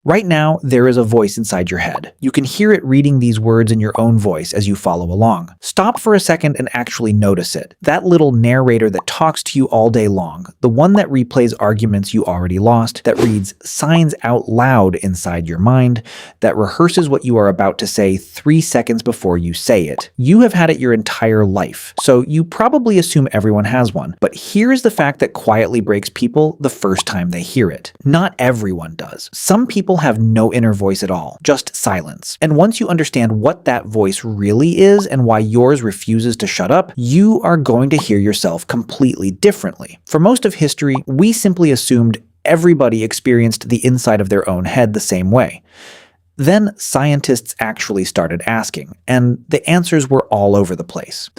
Right now, there is a voice inside your head. You can hear it reading these words in your own voice as you follow along. Stop for a second and actually notice it. That little narrator that talks to you all day long, the one that replays arguments you already lost, that reads signs out loud inside your mind, that rehearses what you are about to say 3 seconds before you say it. You have had it your entire life, so you probably assume everyone has one. But here's the fact that quietly breaks people the first time they hear it. Not everyone does. Some people have no inner voice at all, just silence. And once you understand what that voice really is and why yours refuses to shut up, you are going to hear yourself completely differently. For most of history, we simply assumed everybody experienced the inside of their own head the same way. Then scientists actually started asking, and the answers were all over the place.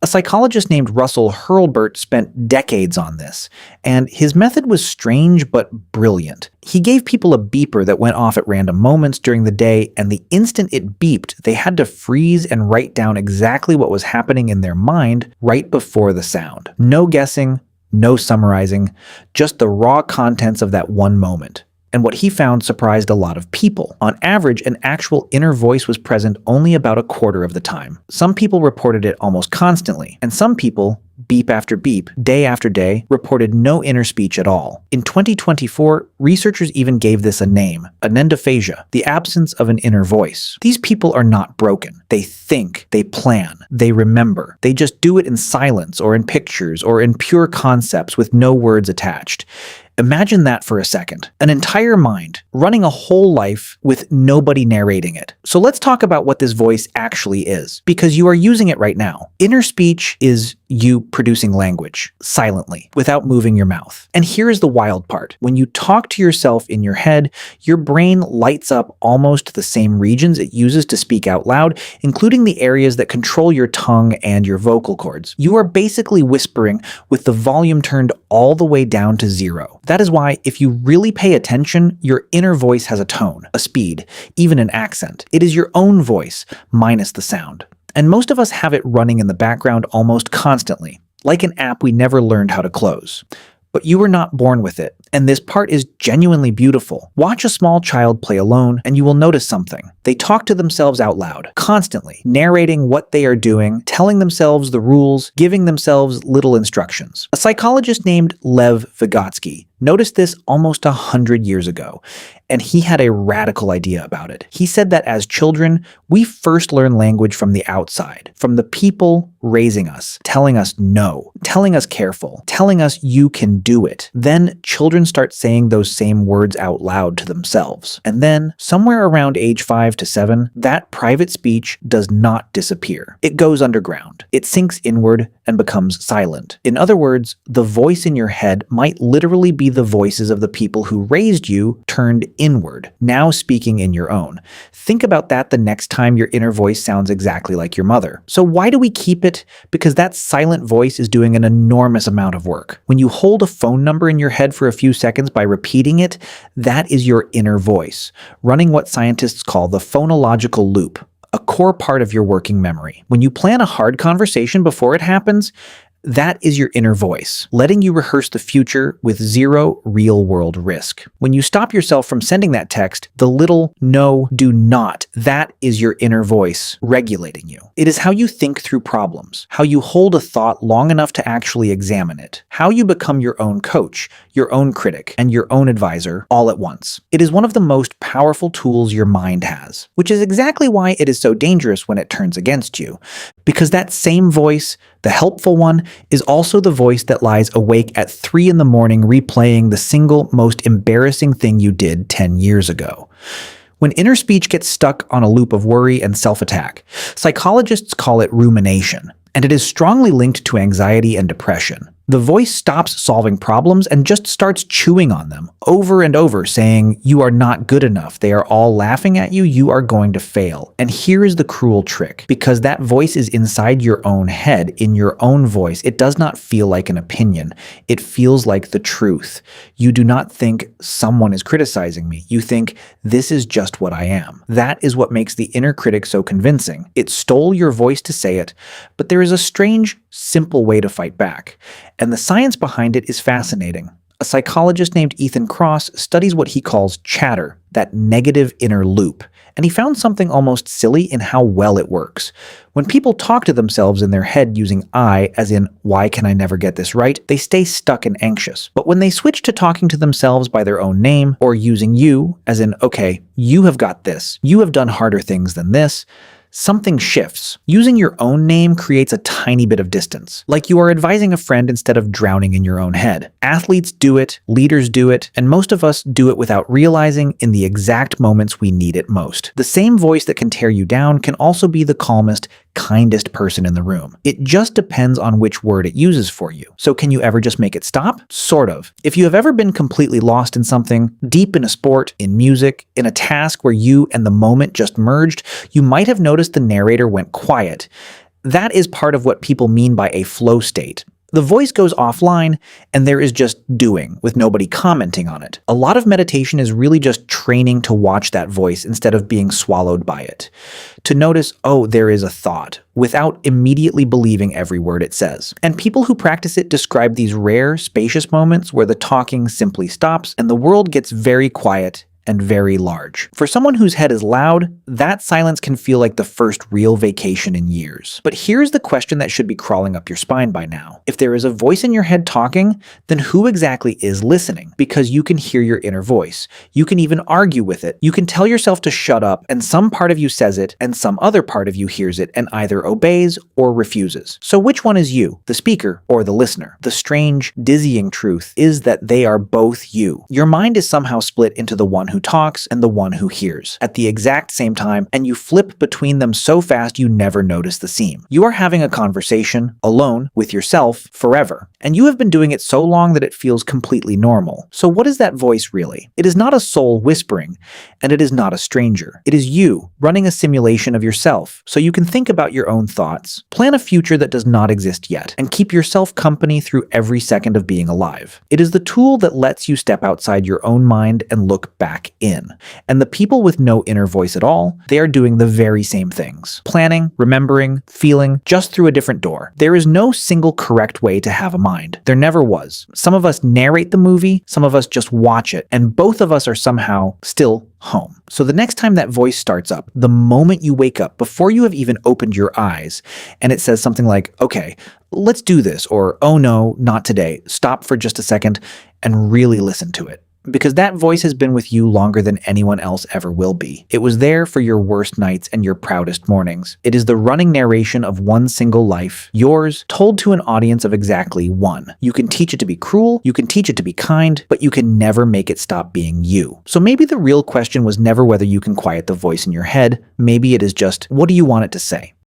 A psychologist named Russell Hurlburt spent decades on this, and his method was strange but brilliant. He gave people a beeper that went off at random moments during the day, and the instant it beeped, they had to freeze and write down exactly what was happening in their mind right before the sound. No guessing, no summarizing, just the raw contents of that one moment. And what he found surprised a lot of people. On average, an actual inner voice was present only about a quarter of the time. Some people reported it almost constantly, and some people, beep after beep, day after day, reported no inner speech at all. In 2024, researchers even gave this a name, anendophasia, the absence of an inner voice. These people are not broken. They think, they plan, they remember. They just do it in silence or in pictures or in pure concepts with no words attached. Imagine that for a second. An entire mind, running a whole life with nobody narrating it. So let's talk about what this voice actually is, because you are using it right now. Inner speech is you producing language, silently, without moving your mouth. And here is the wild part. When you talk to yourself in your head, your brain lights up almost the same regions it uses to speak out loud, including the areas that control your tongue and your vocal cords. You are basically whispering with the volume turned all the way down to 0. That is why, if you really pay attention, your inner voice has a tone, a speed, even an accent. It is your own voice, minus the sound. And most of us have it running in the background almost constantly, like an app we never learned how to close. But you were not born with it, and this part is genuinely beautiful. Watch a small child play alone, and you will notice something. They talk to themselves out loud, constantly, narrating what they are doing, telling themselves the rules, giving themselves little instructions. A psychologist named Lev Vygotsky noticed this almost 100 years ago, and he had a radical idea about it. He said that as children, we first learn language from the outside, from the people raising us, telling us no, telling us careful, telling us you can do it. Then children start saying those same words out loud to themselves. And then, somewhere around age 5 to 7, that private speech does not disappear. It goes underground. It sinks inward and becomes silent. In other words, the voice in your head might literally be the voices of the people who raised you turned inward, now speaking in your own. Think about that the next time your inner voice sounds exactly like your mother. So why do we keep it? Because that silent voice is doing an enormous amount of work. When you hold a phone number in your head for a few seconds by repeating it, that is your inner voice, running what scientists call the phonological loop, a core part of your working memory. When you plan a hard conversation before it happens, that is your inner voice, letting you rehearse the future with 0 real-world risk. When you stop yourself from sending that text, the little no, do not, that is your inner voice regulating you. It is how you think through problems, how you hold a thought long enough to actually examine it, how you become your own coach, your own critic, and your own advisor all at once. It is one of the most powerful tools your mind has, which is exactly why it is so dangerous when it turns against you. Because that same voice, the helpful one, is also the voice that lies awake at 3 in the morning replaying the single most embarrassing thing you did 10 years ago. When inner speech gets stuck on a loop of worry and self-attack, psychologists call it rumination, and it is strongly linked to anxiety and depression. The voice stops solving problems and just starts chewing on them, over and over, saying, "You are not good enough. They are all laughing at you. You are going to fail." And here is the cruel trick. Because that voice is inside your own head, in your own voice, it does not feel like an opinion. It feels like the truth. You do not think, someone is criticizing me. You think, this is just what I am. That is what makes the inner critic so convincing. It stole your voice to say it, but there is a strange, simple way to fight back. And the science behind it is fascinating. A psychologist named Ethan Kross studies what he calls chatter, that negative inner loop, and he found something almost silly in how well it works. When people talk to themselves in their head using I, as in, why can I never get this right, they stay stuck and anxious. But when they switch to talking to themselves by their own name, or using you, as in, okay, you have got this, you have done harder things than this, something shifts. Using your own name creates a tiny bit of distance, like you are advising a friend instead of drowning in your own head. Athletes do it, leaders do it, and most of us do it without realizing in the exact moments we need it most. The same voice that can tear you down can also be the calmest, kindest person in the room. It just depends on which word it uses for you. So can you ever just make it stop? Sort of. If you have ever been completely lost in something, deep in a sport, in music, in a task where you and the moment just merged, you might have noticed the narrator went quiet. That is part of what people mean by a flow state. The voice goes offline, and there is just doing, with nobody commenting on it. A lot of meditation is really just training to watch that voice instead of being swallowed by it. To notice, oh, there is a thought, without immediately believing every word it says. And people who practice it describe these rare, spacious moments where the talking simply stops and the world gets very quiet and very large. For someone whose head is loud, that silence can feel like the first real vacation in years. But here's the question that should be crawling up your spine by now. If there is a voice in your head talking, then who exactly is listening? Because you can hear your inner voice. You can even argue with it. You can tell yourself to shut up, and some part of you says it, and some other part of you hears it and either obeys or refuses. So which one is you, the speaker or the listener? The strange, dizzying truth is that they are both you. Your mind is somehow split into the one who talks and the one who hears at the exact same time, and you flip between them so fast you never notice the seam. You are having a conversation, alone, with yourself, forever, and you have been doing it so long that it feels completely normal. So what is that voice really? It is not a soul whispering, and it is not a stranger. It is you, running a simulation of yourself, so you can think about your own thoughts, plan a future that does not exist yet, and keep yourself company through every second of being alive. It is the tool that lets you step outside your own mind and look back in. And the people with no inner voice at all, they are doing the very same things. Planning, remembering, feeling, just through a different door. There is no single correct way to have a mind. There never was. Some of us narrate the movie, some of us just watch it, and both of us are somehow still home. So the next time that voice starts up, the moment you wake up, before you have even opened your eyes, and it says something like, okay, let's do this, or oh no, not today, stop for just a second and really listen to it. Because that voice has been with you longer than anyone else ever will be. It was there for your worst nights and your proudest mornings. It is the running narration of one single life, yours, told to an audience of exactly one. You can teach it to be cruel, you can teach it to be kind, but you can never make it stop being you. So maybe the real question was never whether you can quiet the voice in your head, maybe it is just, what do you want it to say?